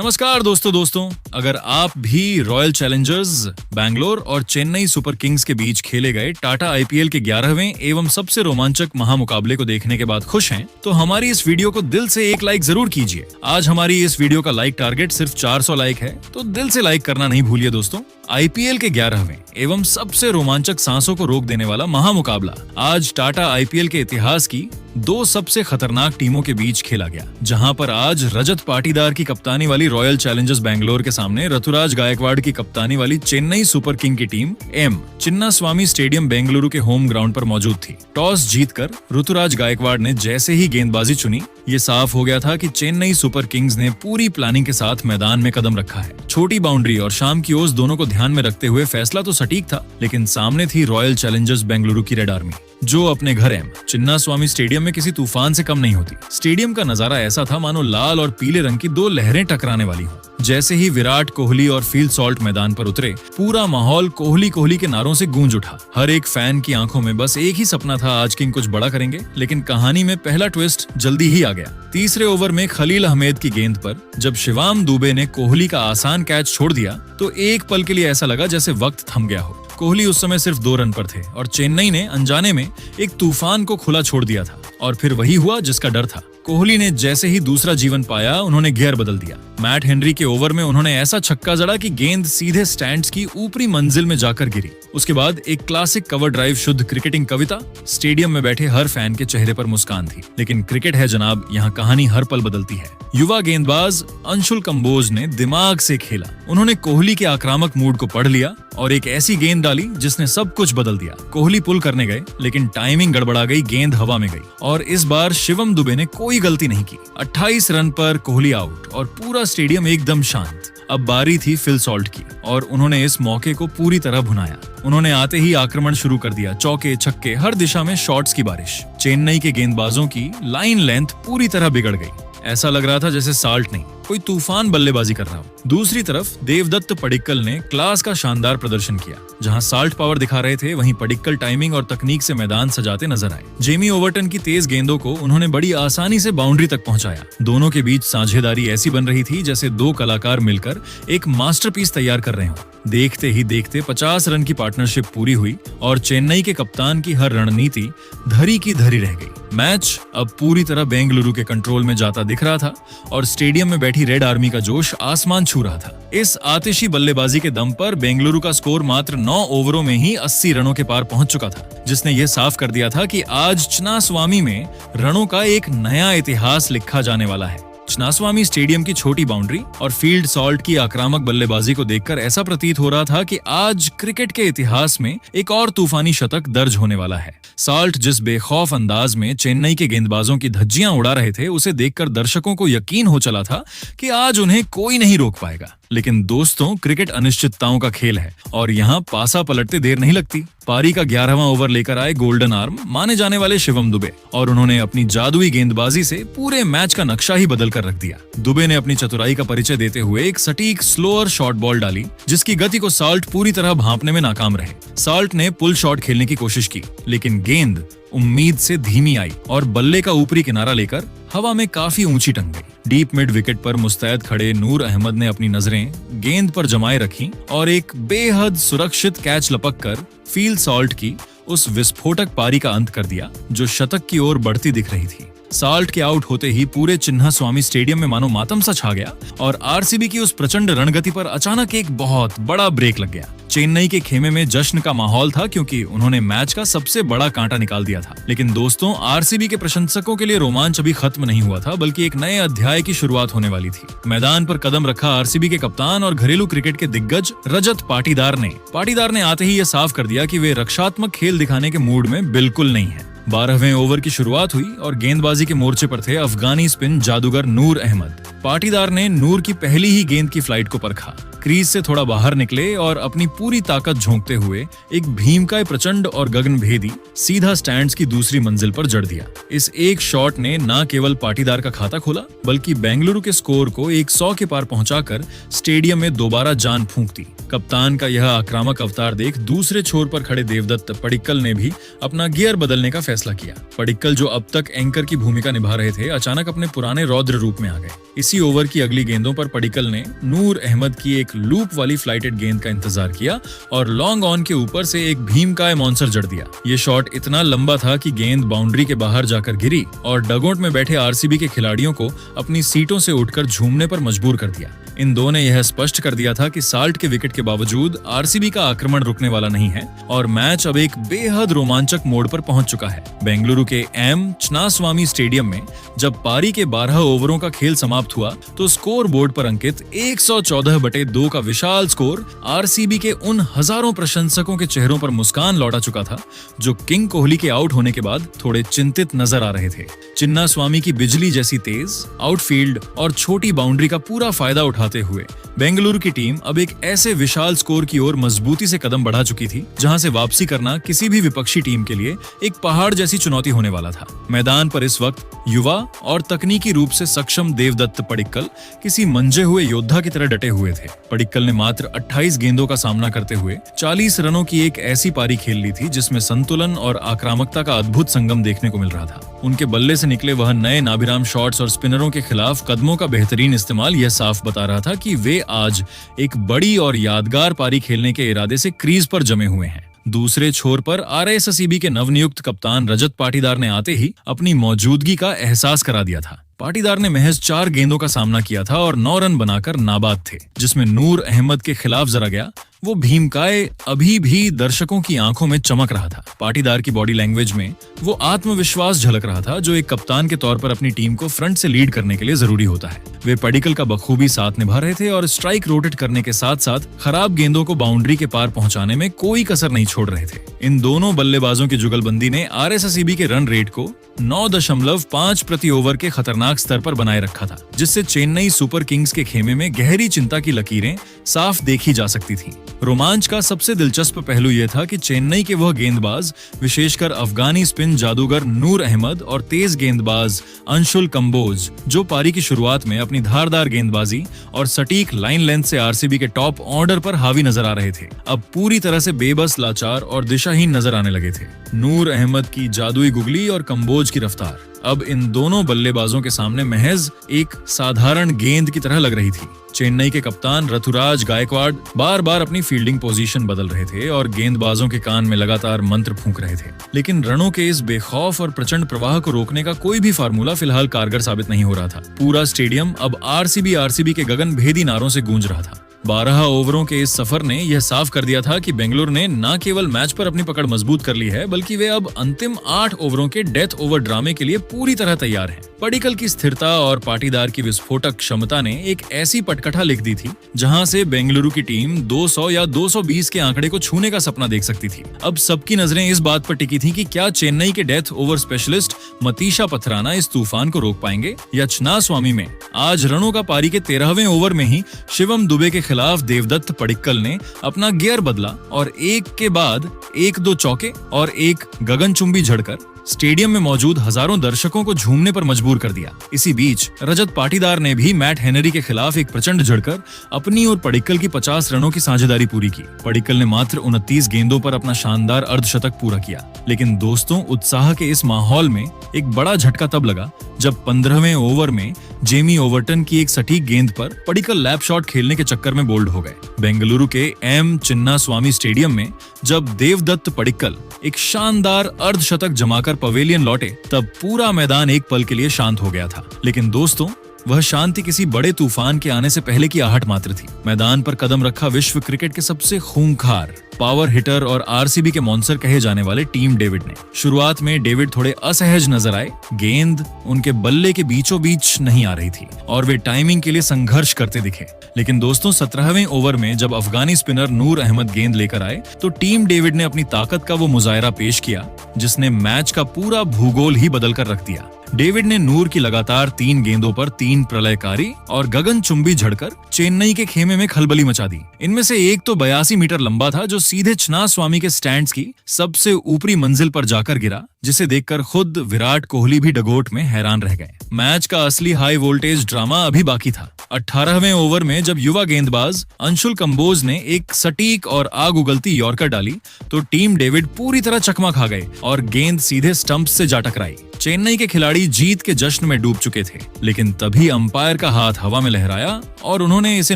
नमस्कार दोस्तों अगर आप भी रॉयल चैलेंजर्स बैंगलोर और चेन्नई सुपर किंग्स के बीच खेले गए टाटा आईपीएल के 11वें एवं सबसे रोमांचक महामुकाबले को देखने के बाद खुश हैं, तो हमारी इस वीडियो को दिल से एक लाइक जरूर कीजिए। आज हमारी इस वीडियो का लाइक टारगेट सिर्फ 400 लाइक है, तो दिल से लाइक करना नहीं भूलिए दोस्तों। आईपीएल के 11वें एवं सबसे रोमांचक सांसों को रोक देने वाला महामुकाबला आज टाटा आईपीएल के इतिहास की दो सबसे खतरनाक टीमों के बीच खेला गया, जहां पर आज रजत पाटीदार की कप्तानी वाली रॉयल चैलेंजर्स बैंगलोर के सामने ऋतुराज गायकवाड़ की कप्तानी वाली चेन्नई सुपर किंग की team M Chinnaswamy stadium Bengaluru के होम ग्राउंड पर मौजूद थी। टॉस जीतकर ऋतुराज गायकवाड़ ने जैसे ही गेंदबाजी चुनी, ये साफ हो गया था कि चेन्नई सुपर किंग्स ने पूरी प्लानिंग के साथ मैदान में कदम रखा है। छोटी बाउंड्री और शाम की ओस दोनों को ध्यान में रखते हुए फैसला तो सटीक था, लेकिन सामने थी रॉयल चैलेंजर्स बेंगलुरु की रेड आर्मी, जो अपने घर एम चिन्नास्वामी स्टेडियम में किसी तूफान से कम नहीं होती। स्टेडियम का नजारा ऐसा था मानो लाल और पीले रंग की दो लहरें टकराने वाली हों। जैसे ही विराट कोहली और फील्ड सॉल्ट मैदान पर उतरे, पूरा माहौल कोहली कोहली के नारों से गूंज उठा। हर एक फैन की आंखों में बस एक ही सपना था, आज किंग कुछ बड़ा करेंगे। लेकिन कहानी में पहला ट्विस्ट जल्दी ही आ गया। तीसरे ओवर में खलील अहमद की गेंद पर जब शिवम दुबे ने कोहली का आसान कैच छोड़ दिया, तो एक पल के लिए ऐसा लगा जैसे वक्त थम गया हो। कोहली उस समय सिर्फ 2 रन पर थे और चेन्नई ने अनजाने में एक तूफान को खुला छोड़ दिया था, और फिर वही हुआ जिसका डर था। कोहली ने जैसे ही दूसरा जीवन पाया, उन्होंने गियर बदल दिया। मैट हेनरी के ओवर में उन्होंने ऐसा छक्का जड़ा कि गेंद सीधे स्टैंड्स की ऊपरी मंजिल में जाकर गिरी। उसके बाद एक क्लासिक कवर ड्राइव, शुद्ध क्रिकेटिंग कविता। स्टेडियम में बैठे हर फैन के चेहरे पर मुस्कान थी। लेकिन क्रिकेट है जनाब, यहाँ कहानी हर पल बदलती है। युवा गेंदबाज अंशुल कंबोज ने दिमाग से खेला। उन्होंने कोहली के आक्रामक मूड को पढ़ लिया और एक ऐसी गेंद डाली जिसने सब कुछ बदल दिया। कोहली पुल करने गए, लेकिन टाइमिंग गड़बड़ा गई, गेंद हवा में गई और इस बार शिवम दुबे ने कोई गलती नहीं की। 28 रन पर कोहली आउट और पूरा स्टेडियम एकदम शांत। अब बारी थी फिल सॉल्ट की और उन्होंने इस मौके को पूरी तरह भुनाया। उन्होंने आते ही आक्रमण शुरू कर दिया। चौके छक्के, हर दिशा में शॉट्स की बारिश। चेन्नई के गेंदबाजों की लाइन लेंथ पूरी तरह बिगड़ गई। ऐसा लग रहा था जैसे साल्ट नहीं, कोई तूफान बल्लेबाजी कर रहा हो। दूसरी तरफ देवदत्त पडिक्कल ने क्लास का शानदार प्रदर्शन किया। जहां साल्ट पावर दिखा रहे थे, वहीं पडिक्कल टाइमिंग और तकनीक से मैदान सजाते नजर आए। जेमी ओवर्टन की तेज गेंदों को उन्होंने बड़ी आसानी से बाउंड्री तक पहुंचाया। दोनों के बीच साझेदारी ऐसी बन रही थी जैसे दो कलाकार मिलकर एक मास्टरपीस तैयार कर रहे हों। देखते ही देखते 50 रन की पार्टनरशिप पूरी हुई और चेन्नई के कप्तान की हर रणनीति धरी की धरी रह गई। मैच अब पूरी तरह बेंगलुरु के कंट्रोल में जाता दिख रहा था और स्टेडियम में बैठी रेड आर्मी का जोश आसमान छू रहा था। इस आतिशी बल्लेबाजी के दम पर बेंगलुरु का स्कोर मात्र 9 ओवरों में ही 80 रनों के पार पहुंच चुका था, जिसने यह साफ कर दिया था कि आज चिन्नास्वामी में रनों का एक नया इतिहास लिखा जाने वाला है। चिन्नास्वामी स्टेडियम की छोटी बाउंड्री और फील्ड सॉल्ट की आक्रामक बल्लेबाजी को देखकर ऐसा प्रतीत हो रहा था कि आज क्रिकेट के इतिहास में एक और तूफानी शतक दर्ज होने वाला है। सॉल्ट जिस बेखौफ अंदाज में चेन्नई के गेंदबाजों की धज्जियां उड़ा रहे थे, उसे देखकर दर्शकों को यकीन हो चला था कि आज उन्हें कोई नहीं रोक पाएगा। लेकिन दोस्तों, क्रिकेट अनिश्चितताओं का खेल है और यहाँ पासा पलटते देर नहीं लगती। पारी का 11वां ओवर लेकर आए गोल्डन आर्म माने जाने वाले शिवम दुबे और उन्होंने अपनी जादुई गेंदबाजी से पूरे मैच का नक्शा ही बदल कर रख दिया। दुबे ने अपनी चतुराई का परिचय देते हुए एक सटीक स्लोअर शॉर्ट बॉल डाली, जिसकी गति को साल्ट पूरी तरह भांपने में नाकाम रहे। साल्ट ने पुल शॉट खेलने की कोशिश की, लेकिन गेंद उम्मीद से धीमी आई और बल्ले का ऊपरी किनारा लेकर हवा में काफी ऊंची टंग गई। डीप मिड विकेट पर मुस्तैद खड़े नूर अहमद ने अपनी नजरें गेंद पर जमाए रखी और एक बेहद सुरक्षित कैच लपककर फील्ड सॉल्ट की उस विस्फोटक पारी का अंत कर दिया, जो शतक की ओर बढ़ती दिख रही थी। साल्ट के आउट होते ही पूरे चिन्नास्वामी स्टेडियम में मानो मातम सा छा गया और आरसीबी की उस प्रचंड रणगति पर अचानक एक बहुत बड़ा ब्रेक लग गया। चेन्नई के खेमे में जश्न का माहौल था, क्योंकि उन्होंने मैच का सबसे बड़ा कांटा निकाल दिया था। लेकिन दोस्तों, आरसीबी के प्रशंसकों के लिए रोमांच अभी खत्म नहीं हुआ था, बल्कि एक नए अध्याय की शुरुआत होने वाली थी। मैदान पर कदम रखा आरसीबी के कप्तान और घरेलू क्रिकेट के दिग्गज रजत पाटीदार ने आते ही यह साफ कर दिया कि वे रक्षात्मक खेल दिखाने के मूड में बिल्कुल नहीं है। 12वें ओवर की शुरुआत हुई और गेंदबाजी के मोर्चे पर थे अफगानी स्पिन जादूगर नूर अहमद। पाटीदार ने नूर की पहली ही गेंद की फ्लाइट को परखा। क्रीज से थोड़ा बाहर निकले और अपनी पूरी ताकत झोंकते हुए एक भीमकाय प्रचंड और गगनभेदी सीधा स्टैंड्स की दूसरी मंजिल पर जड़ दिया। इस एक शॉट ने न केवल पाटीदार का खाता खोला बल्कि बेंगलुरु के स्कोर को 100 के पार पहुंचाकर स्टेडियम में दोबारा जान फूंक दी। कप्तान का यह आक्रामक अवतार देख दूसरे छोर पर खड़े देवदत्त पडिक्कल ने भी अपना गियर बदलने का फैसला किया। पडिक्कल जो अब तक एंकर की भूमिका निभा रहे थे, अचानक अपने पुराने रौद्र रूप में आ गए। इसी ओवर की अगली गेंदों पर पडिक्कल ने नूर अहमद की एक लूप वाली फ्लाइटेड गेंद का इंतजार किया और लॉन्ग ऑन के ऊपर से एक भीमकाय मॉन्सर जड़ दिया। ये शॉट इतना लंबा था कि गेंद बाउंड्री के बाहर जाकर गिरी और डगआउट में बैठे आरसीबी के खिलाड़ियों को अपनी सीटों से उठकर झूमने पर मजबूर कर दिया। इन दो ने यह स्पष्ट कर दिया था कि साल्ट के विकेट के बावजूद आरसीबी का आक्रमण रुकने वाला नहीं है और मैच अब एक बेहद रोमांचक मोड़ पर पहुंच चुका है। बेंगलुरु के एम चिन्नास्वामी स्टेडियम में जब पारी के 12 ओवरों का खेल समाप्त हुआ तो स्कोर बोर्ड पर अंकित 114/2 का विशाल स्कोर आरसीबी के उन हजारों प्रशंसकों के चेहरों पर मुस्कान लौटा चुका था जो किंग कोहली के आउट होने के बाद थोड़े चिंतित नजर आ रहे थे। चिन्नास्वामी की बिजली जैसी तेज आउटफील्ड और छोटी बाउंड्री का पूरा फायदा उठाते हुए बेंगलुरु की टीम अब एक ऐसे विशाल स्कोर की ओर मजबूती से कदम बढ़ा चुकी थी जहां से वापसी करना किसी भी विपक्षी टीम के लिए एक पहाड़ जैसी चुनौती होने वाला था। मैदान पर इस वक्त युवा और तकनीकी रूप से सक्षम देवदत्त पडिक्कल किसी मंजे हुए योद्धा की तरह डटे हुए थे। पडिक्कल ने मात्र 28 गेंदों का सामना करते हुए 40 रनों की एक ऐसी पारी खेल ली थी जिसमें संतुलन और आक्रामकता का अद्भुत संगम देखने को मिल रहा था। उनके बल्ले से निकले वह नए नाभिराम शॉट्स और स्पिनरों के खिलाफ कदमों का बेहतरीन इस्तेमाल यह साफ बता रहा था कि वे आज एक बड़ी और यादगार पारी खेलने के इरादे से क्रीज पर जमे हुए हैं। दूसरे छोर पर आरसीबी के नवनियुक्त कप्तान रजत पाटीदार ने आते ही अपनी मौजूदगी का एहसास करा दिया था। पाटीदार ने महज 4 गेंदों का सामना किया था और 9 रन बनाकर नाबाद थे, जिसमें नूर अहमद के खिलाफ जरा गया। वो भीमकाय अभी भी दर्शकों की आंखों में चमक रहा था। पाटीदार की बॉडी लैंग्वेज में वो आत्मविश्वास झलक रहा था जो एक कप्तान के तौर पर अपनी टीम को फ्रंट से लीड करने के लिए जरूरी होता है। वे पडिक्कल का बखूबी साथ निभा रहे थे और स्ट्राइक रोटेट करने के साथ साथ खराब गेंदों को बाउंड्री के पार पहुंचाने में कोई कसर नहीं छोड़ रहे थे। इन दोनों बल्लेबाजों की जुगलबंदी ने आरसीबी के रन रेट को 9.5 प्रति ओवर के खतरनाक स्तर पर बनाए रखा था, जिससे चेन्नई सुपर किंग्स के खेमे में गहरी चिंता की लकीरें साफ देखी जा सकती थीं। रोमांच का सबसे दिलचस्प पहलू यह था कि चेन्नई के वह गेंदबाज, विशेषकर अफगानी स्पिन जादूगर नूर अहमद और तेज गेंदबाज अंशुल कंबोज, जो पारी की शुरुआत में अपनी धारदार गेंदबाजी और सटीक लाइन लेंथ से आरसीबी के टॉप ऑर्डर पर हावी नजर आ रहे थे, अब पूरी तरह से बेबस, लाचार और दिशाहीन नजर आने लगे थे। नूर अहमद की जादुई गुगली और कंबोज की रफ्तार अब इन दोनों बल्लेबाजों के सामने महज एक साधारण गेंद की तरह लग रही थी। चेन्नई के कप्तान ऋतुराज गायकवाड़ बार बार अपनी फील्डिंग पोजीशन बदल रहे थे और गेंदबाजों के कान में लगातार मंत्र फूंक रहे थे, लेकिन रनों के इस बेखौफ और प्रचंड प्रवाह को रोकने का कोई भी फार्मूला फिलहाल कारगर साबित नहीं हो रहा था। पूरा स्टेडियम अब आरसीबी के गगनभेदी नारों से गूंज रहा था। 12 ओवरों के इस सफर ने यह साफ कर दिया था कि बेंगलुरु ने न केवल मैच पर अपनी पकड़ मजबूत कर ली है, बल्कि वे अब अंतिम 8 ओवरों के डेथ ओवर ड्रामे के लिए पूरी तरह तैयार हैं। पडिक्कल की स्थिरता और पाटीदार की विस्फोटक क्षमता ने एक ऐसी पटकथा लिख दी थी जहां से बेंगलुरु की टीम 200 या 220 के आंकड़े को छूने का सपना देख सकती थी। अब सबकी नजरें इस बात पर टिकी थी कि क्या चेन्नई के डेथ ओवर स्पेशलिस्ट मतीशा पथराना इस तूफान को रोक पाएंगे, या चिन्नास्वामी में आज रनों का पारी के 13वें ओवर में ही शिवम दुबे के खिलाफ देवदत्त पडिक्कल ने अपना गियर बदला और एक के बाद 1-2 चौके और एक गगनचुंबी झड़कर स्टेडियम में मौजूद हजारों दर्शकों को झूमने पर मजबूर कर दिया। इसी बीच रजत पाटीदार ने भी मैट हेनरी के खिलाफ एक प्रचंड झड़कर अपनी और पडिक्कल की 50 रनों की साझेदारी पूरी की। पडिक्कल ने मात्र 29 गेंदों पर अपना शानदार अर्धशतक पूरा किया, लेकिन दोस्तों, उत्साह के इस माहौल में एक बड़ा झटका तब लगा जब 15वें ओवर में जेमी ओवर्टन की एक सटीक गेंद पर पडिक्कल लैप शॉट खेलने के चक्कर में बोल्ड हो गए। बेंगलुरु के एम चिन्नास्वामी स्टेडियम में जब देवदत्त पडिक्कल एक शानदार अर्धशतक जमाकर पवेलियन लौटे, तब पूरा मैदान एक पल के लिए शांत हो गया था। लेकिन दोस्तों, वह शांति किसी बड़े तूफान के आने से पहले की आहट मात्र थी। मैदान पर कदम रखा विश्व क्रिकेट के सबसे खूंखार पावर हिटर और आरसीबी के मॉन्स्टर कहे जाने वाले टीम डेविड ने। शुरुआत में डेविड थोड़े असहज नजर आए, गेंद उनके बल्ले के बीचों बीच नहीं आ रही थी और वे टाइमिंग के लिए संघर्ष करते दिखे। लेकिन दोस्तों, 17वें ओवर में जब अफगानी स्पिनर नूर अहमद गेंद लेकर आए तो टीम डेविड ने अपनी ताकत का वो मुजाहरा पेश किया जिसने मैच का पूरा भूगोल ही बदल कर रख दिया। डेविड ने नूर की लगातार 3 गेंदों पर 3 प्रलयकारी और गगनचुंबी झड़कर चेन्नई के खेमे में खलबली मचा दी। इनमें से एक तो 82 मीटर लंबा था, जो सीधे चिन्नास्वामी के स्टैंड्स की सबसे ऊपरी मंजिल पर जाकर गिरा, जिसे देखकर खुद विराट कोहली भी डगोट में हैरान रह गए। मैच का असली हाई वोल्टेज ड्रामा अभी बाकी था। 18वें ओवर में जब युवा गेंदबाज अंशुल कंबोज ने एक सटीक और आग उगलती यॉर्कर डाली तो टीम डेविड पूरी तरह चकमा खा गए और गेंद सीधे स्टंप्स से जा टकराई। चेन्नई के खिलाड़ी जीत के जश्न में डूब चुके थे, लेकिन तभी अंपायर का हाथ हवा में लहराया और उन्होंने इसे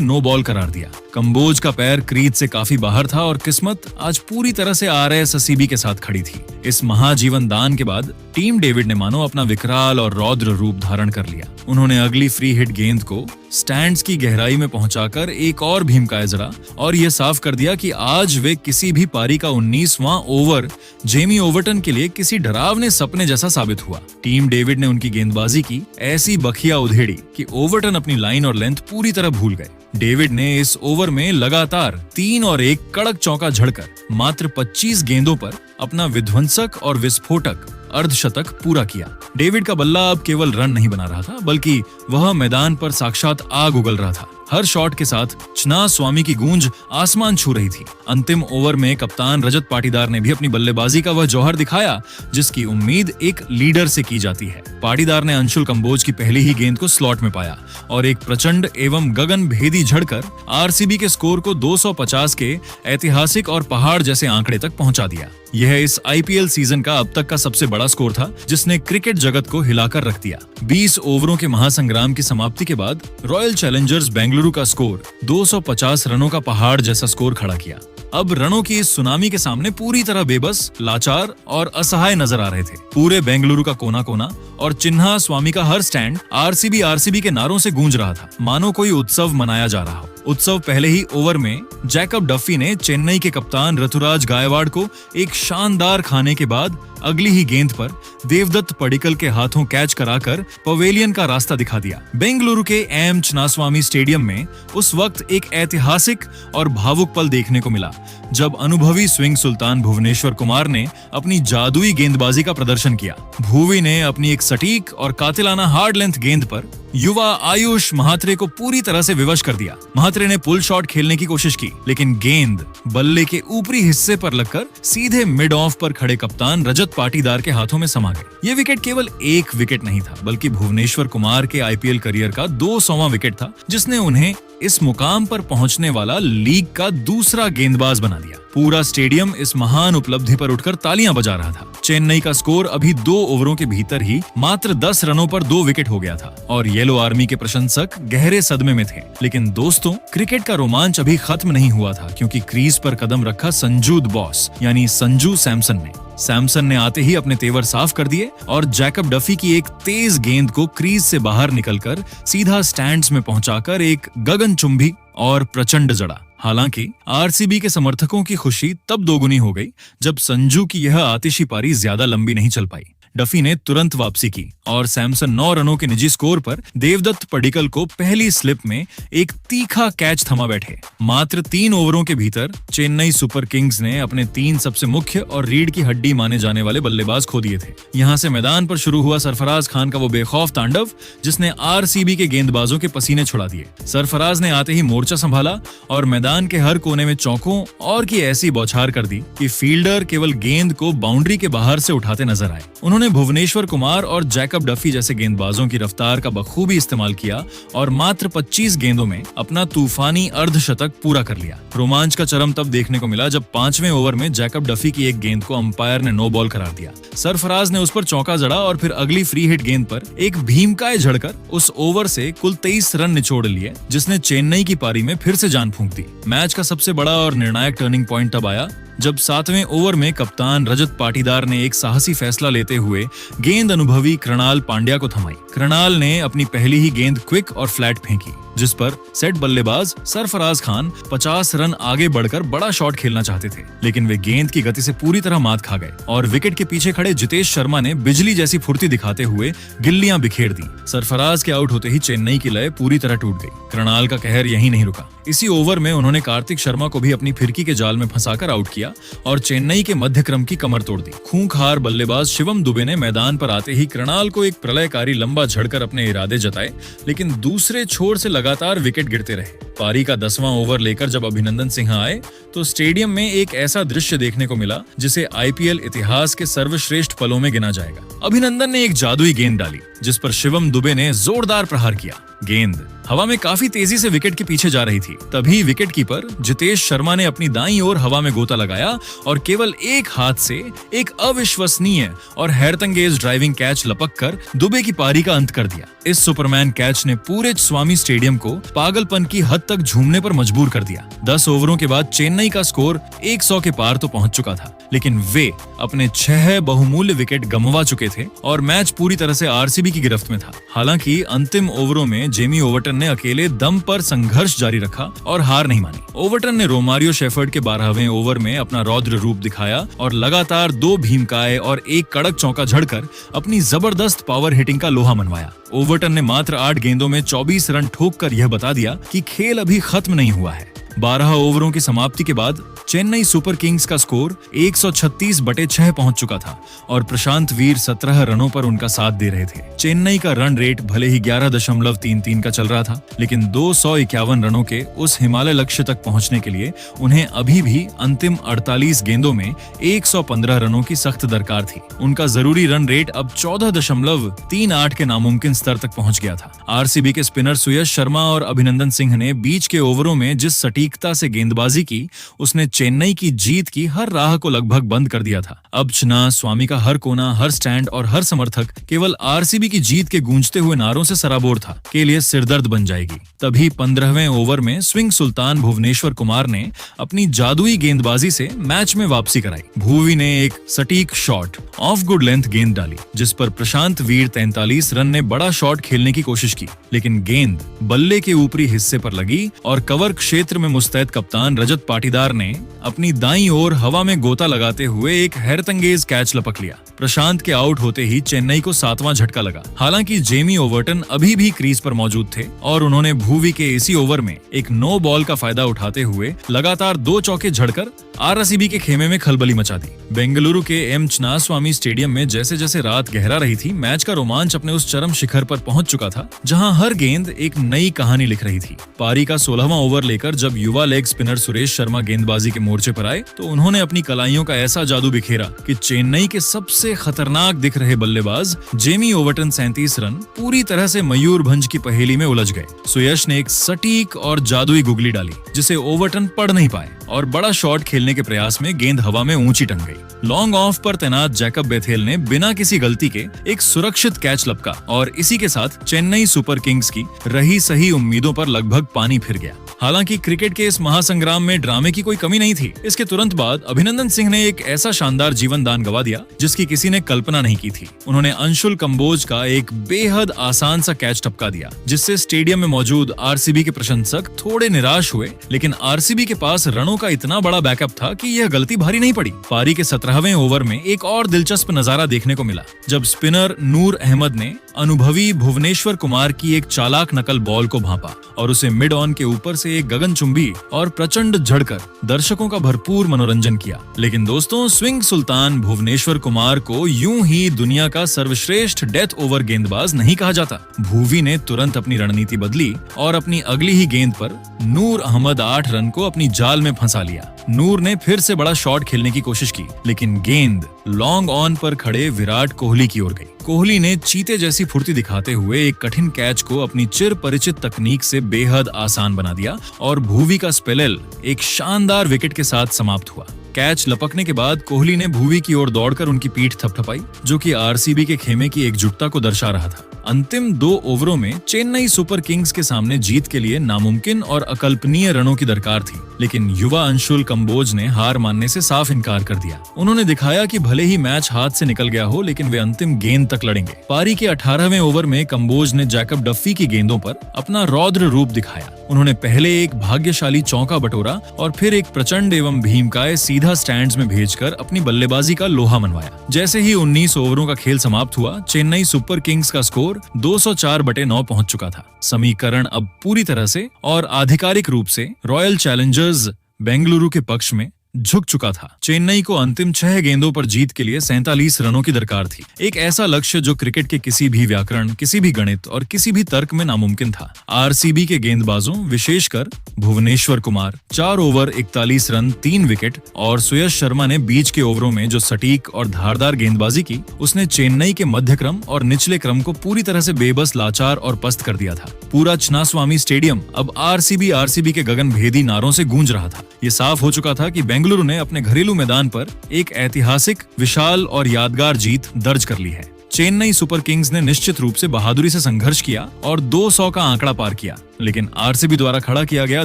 नो बॉल करार दिया। कंबोज का पैर क्रीज से काफी बाहर था और किस्मत आज पूरी तरह से RSCB के साथ खड़ी थी। इस महाजीवन दान के बाद टीम डेविड ने मानो अपना विकराल और रौद्र रूप धारण कर लिया। उन्होंने अगली फ्री हिट गेंद को स्टैंड्स की गहराई में पहुंचाकर एक और भीमकाय जड़ा और यह साफ कर दिया कि आज वे किसी भी पारी का 19वां ओवर जेमी ओवर्टन के लिए किसी डरावने सपने जैसा साबित हुआ। टीम डेविड ने उनकी गेंदबाजी की ऐसी बखिया उधेड़ी कि ओवर्टन अपनी लाइन और लेंथ पूरी तरह भूल गए। डेविड ने इस ओवर में लगातार 3 और 1 कड़क चौका झड़कर मात्र 25 गेंदों पर अपना विध्वंसक और विस्फोटक अर्धशतक पूरा किया। डेविड का बल्ला अब केवल रन नहीं बना रहा था, बल्कि वह मैदान पर साक्षात आग उगल रहा था। हर शॉट के साथ चिन्नास्वामी की गूंज आसमान छू रही थी। अंतिम ओवर में कप्तान रजत पाटीदार ने भी अपनी बल्लेबाजी का वह जौहर दिखाया जिसकी उम्मीद एक लीडर से की जाती है। पाटीदार ने अंशुल कंबोज की पहली ही गेंद को स्लॉट में पाया और एक प्रचंड एवं गगन भेदी झड़कर RCB के स्कोर को 250 के ऐतिहासिक और पहाड़ जैसे आंकड़े तक पहुंचा दिया। यह इस IPL सीजन का अब तक का सबसे बड़ा स्कोर था, जिसने क्रिकेट जगत को हिलाकर रख दिया। 20 ओवरों के महासंग्राम की समाप्ति के बाद रॉयल चैलेंजर्स बेंगलुरु का स्कोर 250 रनों का पहाड़ जैसा स्कोर खड़ा किया। अब रनों की इस सुनामी के सामने पूरी तरह बेबस, लाचार और असहाय नजर आ रहे थे। पूरे बेंगलुरु का कोना कोना और चिन्नास्वामी का हर स्टैंड RCB के नारों से गूंज रहा था, मानो कोई उत्सव मनाया जा रहा हो। उत्सव पहले ही ओवर में जैकब डफी ने चेन्नई के कप्तान ऋतुराज गायकवाड़ को एक शानदार खाने के बाद अगली ही गेंद पर देवदत्त पडिक्कल के हाथों कैच कराकर पवेलियन का रास्ता दिखा दिया। बेंगलुरु के M चिन्नास्वामी स्टेडियम में उस वक्त एक ऐतिहासिक और भावुक पल देखने को मिला जब अनुभवी स्विंग सुल्तान भुवनेश्वर कुमार ने अपनी जादुई गेंदबाजी का प्रदर्शन किया। भुवी ने अपनी एक सटीक और कातिलाना हार्ड लेंथ गेंद पर युवा आयुष महात्रे को पूरी तरह से विवश कर दिया। महात्रे ने पुल शॉट खेलने की कोशिश की, लेकिन गेंद बल्ले के ऊपरी हिस्से पर लगकर सीधे मिड ऑफ पर खड़े कप्तान रजत पाटीदार के हाथों में समा गई। ये विकेट केवल एक विकेट नहीं था, बल्कि भुवनेश्वर कुमार के IPL करियर का 200वां विकेट था, जिसने उन्हें इस मुकाम पर पहुंचने वाला लीग का दूसरा गेंदबाज बना दिया। पूरा स्टेडियम इस महान उपलब्धि पर उठकर तालियां बजा रहा था। चेन्नई का स्कोर अभी 2 ओवरों के भीतर ही मात्र 10 रनों पर 2 विकेट हो गया था और येलो आर्मी के प्रशंसक गहरे सदमे में थे। लेकिन दोस्तों, क्रिकेट का रोमांच अभी खत्म नहीं हुआ था, क्योंकि क्रीज पर कदम रखा संजू द बॉस यानी संजू सैमसन ने। सैमसन ने आते ही अपने तेवर साफ कर दिए और जैकब डफी की एक तेज गेंद को क्रीज से बाहर निकलकर सीधा स्टैंड्स में पहुंचाकर एक गगनचुंबी और प्रचंड जड़ा। हालांकि RCB के समर्थकों की खुशी तब दोगुनी हो गई जब संजू की यह आतिशी पारी ज्यादा लंबी नहीं चल पाई। डफी ने तुरंत वापसी की और सैमसन 9 रनों के निजी स्कोर पर देवदत्त पडिक्कल को पहली स्लिप में एक तीखा कैच थमा बैठे। मात्र 3 ओवरों के भीतर चेन्नई सुपर किंग्स ने अपने 3 सबसे मुख्य और रीढ़ की हड्डी माने जाने वाले बल्लेबाज खो दिए थे। यहाँ से मैदान पर शुरू हुआ सरफराज खान का वो बेखौफ तांडव, जिसने RCB के गेंदबाजों के पसीने छुड़ा दिए। सरफराज ने आते ही मोर्चा संभाला और मैदान के हर कोने में चौकों और की ऐसी बौछार कर दी कि फील्डर केवल गेंद को बाउंड्री के बाहर से उठाते नजर आए। उन्होंने भुवनेश्वर कुमार और जैकब डफी जैसे गेंदबाजों की रफ्तार का बखूबी इस्तेमाल किया और मात्र 25 गेंदों में अपना तूफानी अर्धशतक पूरा कर लिया। रोमांच का चरम तब देखने को मिला जब 5वें ओवर में जैकब डफी की एक गेंद को अंपायर ने नो बॉल करार दिया। सरफराज ने उस पर चौका जड़ा और फिर अगली फ्री हिट गेंद पर एक भीमकाय झड़कर उस ओवर से कुल 23 रन निचोड़ लिए, जिसने चेन्नई की पारी में फिर से जान फूंक दी। मैच का सबसे बड़ा और निर्णायक टर्निंग पॉइंट तब आया जब 7वें ओवर में कप्तान रजत पाटीदार ने एक साहसी फैसला लेते हुए गेंद अनुभवी कृणाल पांड्या को थमाई। कृणाल ने अपनी पहली ही गेंद क्विक और फ्लैट फेंकी, जिस पर सेट बल्लेबाज सरफराज खान 50 रन आगे बढ़कर बड़ा शॉट खेलना चाहते थे, लेकिन वे गेंद की गति से पूरी तरह मात खा गए और विकेट के पीछे खड़े जितेश शर्मा ने बिजली जैसी फुर्ती दिखाते हुए गिल्लियां बिखेर दी। सरफराज के आउट होते ही चेन्नई की लय पूरी तरह टूट गई। कृणाल का कहर यहीं नहीं रुका। इसी ओवर में उन्होंने कार्तिक शर्मा को भी अपनी फिरकी के जाल में फंसाकर आउट किया दिया और चेन्नई के मध्य क्रम की कमर तोड़ दी। खूंखार बल्लेबाज शिवम दुबे ने मैदान पर आते ही कृणाल को एक प्रलयकारी लंबा झड़कर अपने इरादे जताए, लेकिन दूसरे छोर से लगातार विकेट गिरते रहे। पारी का 10वां ओवर लेकर जब अभिनंदन सिंह आए तो स्टेडियम में एक ऐसा दृश्य देखने को मिला जिसे आईपीएल इतिहास के सर्वश्रेष्ठ पलों में गिना जाएगा। अभिनंदन ने एक जादुई गेंद डाली जिस पर शिवम दुबे ने जोरदार प्रहार किया। गेंद हवा में काफी तेजी से विकेट के पीछे जा रही थी। तभी विकेट कीपर जितेश शर्मा ने अपनी दाईं ओर हवा में गोता लगाया और केवल एक हाथ से एक अविश्वसनीय और हैरतअंगेज ड्राइविंग कैच लपककर दुबे की पारी का अंत कर दिया। इस सुपरमैन कैच ने पूरे स्वामी स्टेडियम को पागलपन की हद तक झूमने पर मजबूर कर दिया। 10 ओवरों के बाद चेन्नई का स्कोर 100 के पार तो पहुंच चुका था, लेकिन वे अपने 6 बहुमूल्य विकेट गंवा चुके थे और मैच पूरी तरह से आरसीबी की गिरफ्त में था। हालांकि अंतिम ओवरों में जेमी ओवर्टन ने अकेले दम पर संघर्ष जारी रखा और हार नहीं मानी। ओवर्टन ने रोमारियो शेफर्ड के 12वें ओवर में अपना रौद्र रूप दिखाया और लगातार 2 भीमकाए और 1 कड़क चौका झड़कर अपनी जबरदस्त पावर हिटिंग का लोहा मनवाया। ओवर्टन ने मात्र 8 गेंदों में 24 रन ठोककर यह बता दिया कि खेल अभी खत्म नहीं हुआ है। 12 ओवरों की समाप्ति के बाद चेन्नई सुपर किंग्स का स्कोर 136/6 पहुंच चुका था और प्रशांत वीर 17 रनों पर उनका साथ दे रहे थे। चेन्नई का रन रेट भले ही 11.33 का चल रहा था, लेकिन 251 रनों के उस हिमालय लक्ष्य तक पहुंचने के लिए उन्हें अभी भी अंतिम 48 गेंदों में 115 रनों की सख्त दरकार थी। उनका जरूरी रन रेट अब 14.38 के नामुमकिन स्तर तक पहुंच गया था। आरसीबी के स्पिनर सुयश शर्मा और अभिनंदन सिंह ने बीच के ओवरों में जिस सटीकता से गेंदबाजी की, उसने चेन्नई की जीत की हर राह को लगभग बंद कर दिया था। अब चुना स्वामी का हर कोना, हर स्टैंड और हर समर्थक केवल आरसीबी की जीत के गूंजते हुए नारों से सराबोर था के लिए सिरदर्द बन जाएगी। तभी 15वें ओवर में स्विंग सुल्तान भुवनेश्वर कुमार ने अपनी जादुई गेंदबाजी से मैच में वापसी कराई। भुवी ने एक सटीक शॉट ऑफ गुड लेंथ गेंद डाली जिस पर प्रशांत वीर 43 रन ने बड़ा शॉट खेलने की कोशिश की, लेकिन गेंद बल्ले के ऊपरी हिस्से पर लगी और कवर क्षेत्र में मुस्तैद कप्तान रजत पाटीदार ने अपनी दाईं ओर हवा में गोता लगाते हुए एक हैरतअंगेज कैच लपक लिया। प्रशांत के आउट होते ही चेन्नई को 7वां झटका लगा। हालांकि जेमी ओवर्टन अभी भी क्रीज पर मौजूद थे और उन्होंने भुवी के इसी ओवर में एक नो बॉल का फायदा उठाते हुए लगातार 2 चौके झड़कर आरसीबी के खेमे में खलबली मचा दी। बेंगलुरु के एम चिन्नास्वामी स्टेडियम में जैसे जैसे रात गहरा रही थी, मैच का रोमांच अपने उस चरम शिखर पर पहुंच चुका था जहां हर गेंद एक नई कहानी लिख रही थी। पारी का 16वां ओवर लेकर जब युवा लेग स्पिनर सुरेश शर्मा गेंदबाजी के मोर्चे पर आए तो उन्होंने अपनी कलाइयों का ऐसा जादू बिखेरा कि चेन्नई के सबसे खतरनाक दिख रहे बल्लेबाज जेमी ओवर्टन 37 रन पूरी तरह से मयूरभंज की पहेली में उलझ गए। सुयश ने एक सटीक और जादुई गुगली डाली जिसे ओवर्टन पढ़ नहीं पाए और बड़ा शॉट खेलने के प्रयास में गेंद हवा में ऊंची टंग गई। लॉन्ग ऑफ पर तैनात जैकब बेथेल ने बिना किसी गलती के एक सुरक्षित कैच लपका और इसी के साथ चेन्नई सुपर किंग्स की रही सही उम्मीदों पर लगभग पानी फिर गया। हालांकि क्रिकेट के इस महासंग्राम में ड्रामे की कोई कमी नहीं थी। इसके तुरंत बाद अभिनंदन सिंह ने एक ऐसा शानदार जीवन दान गवा दिया जिसकी किसी ने कल्पना नहीं की थी। उन्होंने अंशुल कंबोज का एक बेहद आसान सा कैच टपका दिया जिससे स्टेडियम में मौजूद आरसीबी के प्रशंसक थोड़े निराश हुए, लेकिन आरसीबी के पास रनों का इतना बड़ा बैकअप था कि यह गलती भारी नहीं पड़ी। पारी के 17वें ओवर में एक और दिलचस्प नजारा देखने को मिला जब स्पिनर नूर अहमद ने अनुभवी भुवनेश्वर कुमार की एक चालाक नकल बॉल को भांपा और उसे मिड ऑन के ऊपर से एक गगनचुंबी और प्रचंड झड़कर दर्शकों का भरपूर मनोरंजन किया। लेकिन दोस्तों, स्विंग सुल्तान भुवनेश्वर कुमार को यूं ही दुनिया का सर्वश्रेष्ठ डेथ ओवर गेंदबाज नहीं कहा जाता। भुवी ने तुरंत अपनी रणनीति बदली और अपनी अगली ही गेंद पर नूर अहमद 8 रन को अपनी जाल में फंसा लिया। नूर ने फिर से बड़ा शॉट खेलने की कोशिश की, लेकिन गेंद लॉन्ग ऑन पर खड़े विराट कोहली की ओर गई। कोहली ने चीते जैसी फुर्ती दिखाते हुए एक कठिन कैच को अपनी चिर परिचित तकनीक से बेहद आसान बना दिया और भुवी का स्पेल एक शानदार विकेट के साथ समाप्त हुआ। कैच लपकने के बाद कोहली ने भुवी की ओर दौड़कर उनकी पीठ थपथपाई, जो कि आरसीबी के खेमे की एकजुटता को दर्शा रहा था। अंतिम 2 ओवरों में चेन्नई सुपर किंग्स के सामने जीत के लिए नामुमकिन और अकल्पनीय रनों की दरकार थी, लेकिन युवा अंशुल कंबोज ने हार मानने से साफ इनकार कर दिया। उन्होंने दिखाया कि भले ही मैच हाथ से निकल गया हो, लेकिन वे अंतिम गेंद तक लड़ेंगे। पारी के 18वें ओवर में कंबोज ने जैकब डफी की गेंदों पर अपना रौद्र रूप दिखाया। उन्होंने पहले एक भाग्यशाली चौका बटोरा और फिर एक प्रचंड एवं भीमकाय सीधा स्टैंड्स में भेजकर अपनी बल्लेबाजी का लोहा मनवाया। जैसे ही 19 ओवरों का खेल समाप्त हुआ, चेन्नई सुपर किंग्स का स्कोर 204/9 पहुंच चुका था। समीकरण अब पूरी तरह से और आधिकारिक रूप से रॉयल चैलेंजर्स बेंगलुरु के पक्ष में झुक चुका था। चेन्नई को अंतिम 6 गेंदों पर जीत के लिए 47 रनों की दरकार थी। एक ऐसा लक्ष्य जो क्रिकेट के किसी भी व्याकरण, किसी भी गणित और किसी भी तर्क में नामुमकिन था। आरसीबी के गेंदबाजों, विशेषकर Bhuvneshwar Kumar, 4 over 41 run 3 wicket और सुयश शर्मा ने बीच के ओवरों में जो सटीक और धारदार गेंदबाजी की, उसने चेन्नई के मध्य क्रम और निचले क्रम को पूरी तरह से बेबस, लाचार और पस्त कर दिया था। पूरा चिन्नास्वामी स्टेडियम अब आरसीबी के गगनभेदी नारों से गूंज रहा था। ये साफ हो चुका था कि बेंगलुरु ने अपने घरेलू मैदान पर एक ऐतिहासिक, विशाल और यादगार जीत दर्ज कर ली है। चेन्नई सुपर किंग्स ने निश्चित रूप से बहादुरी से संघर्ष किया और 200 का आंकड़ा पार किया, लेकिन आरसीबी द्वारा खड़ा किया गया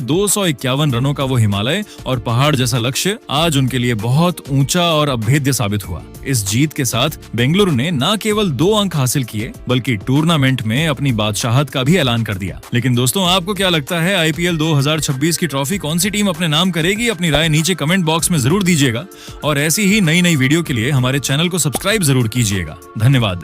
251 रनों का वो हिमालय और पहाड़ जैसा लक्ष्य आज उनके लिए बहुत ऊंचा और अभेद्य साबित हुआ। इस जीत के साथ बेंगलुरु ने न केवल 2 अंक हासिल किए, बल्कि टूर्नामेंट में अपनी बादशाहत का भी ऐलान कर दिया। लेकिन दोस्तों, आपको क्या लगता है, आईपीएल 2026 की ट्रॉफी कौन सी टीम अपने नाम करेगी? अपनी राय नीचे कमेंट बॉक्स में जरूर दीजिएगा और ऐसी ही नई वीडियो के लिए हमारे चैनल को सब्सक्राइब जरूर कीजिएगा। धन्यवाद।